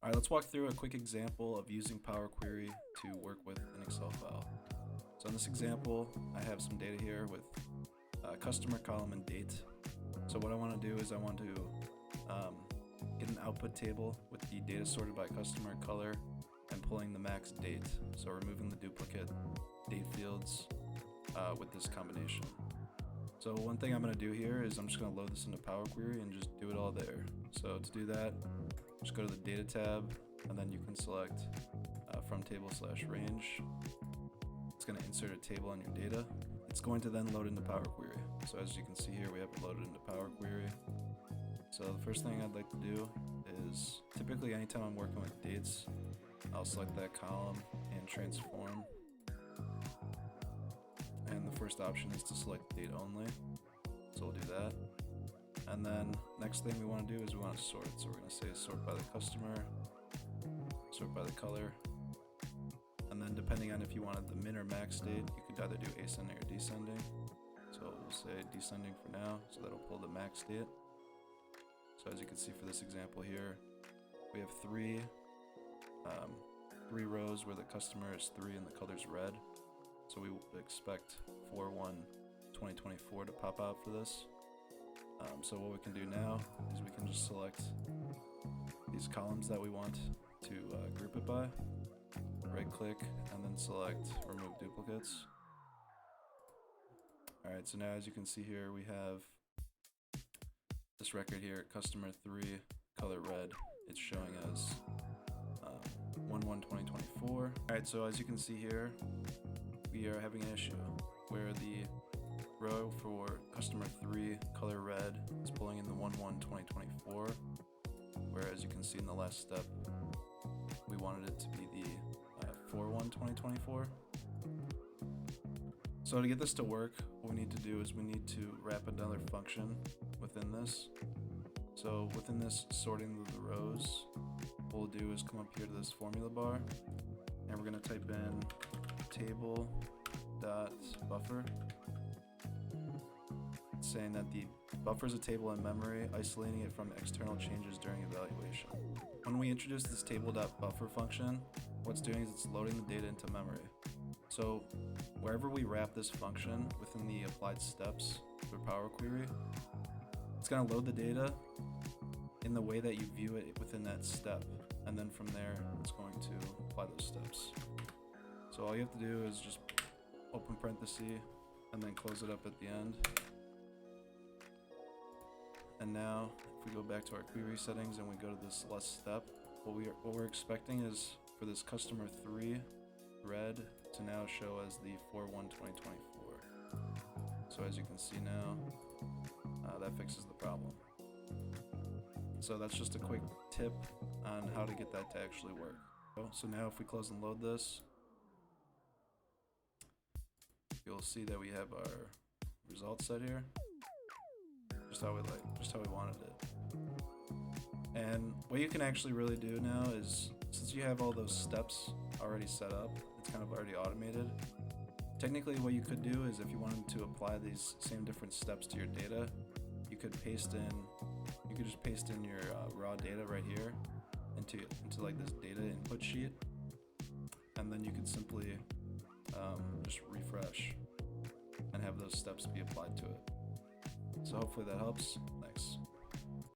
Alright, let's walk through a quick example of using powerquery to work with an Excel file. So in this example, I have some data here with customer column and date. So what I want to do is I want to get an output table with the data sorted by customer, color, and pulling the max date. So removing the duplicate date fields with this combination. So one thing I'm going to do here is I'm just going to load this into powerquery and just do it all there. So to do that, just go to the data tab, and then you can select from table/range. It's going to insert a table on your data. It's going to then load into powerquery. So as you can see here, we have it loaded into powerquery. So the first thing I'd like to do is, typically anytime I'm working with dates, I'll select that column and transform. And the first option is to select date only. So we'll do that. And then next thing we want to do is we want to sort. So we're going to say sort by the customer, sort by the color. And then depending on if you wanted the min or max date, you could either do ascending or descending. So we'll say descending for now, so that'll pull the max date. So as you can see for this example here, we have three rows where the customer is 3 and the color's red. So we would expect 4/1/2024 to pop out for this. So what we can do now is we can just select these columns that we want to group it by. Right click and then select remove duplicates. Alright, so now as you can see here, we have this record here, customer 3, color red. It's showing as 1/1/2024. Alright, so as you can see here, we are having an issue where the row for customer 3, color red, is pulling in the 1/1/2024, whereas you can see in the last step, we wanted it to be the 4/1/2024. So to get this to work, what we need to do is we need to wrap another function within this. So within this sorting of the rows, what we'll do is come up here to this formula bar, and we're going to type in Table.Buffer, saying that the buffer is a table in memory, isolating it from external changes during evaluation. When we introduce this Table.Buffer function, what's doing is it's loading the data into memory. So wherever we wrap this function within the applied steps for powerquery, it's going to load the data in the way that you view it within that step, and then from there it's going to apply those steps. So all you have to do is just open parenthesis and then close it up at the end. And now if we go back to our query settings and we go to this last step, what we're expecting is for this customer 3 red to now show as the 4/1/2024. So as you can see now, that fixes the problem. So that's just a quick tip on how to get that to actually work. So now if we close and load this, you'll see that we have our result set here, just how we wanted it. And what you can actually really do now is, since you have all those steps already set up, it's kind of already automated. Technically what you could do is, if you wanted to apply these same different steps to your data, you could just paste in your raw data right here into like this data input sheet, and then you could simply just refresh and have those steps be applied to it. So hopefully that helps. Thanks.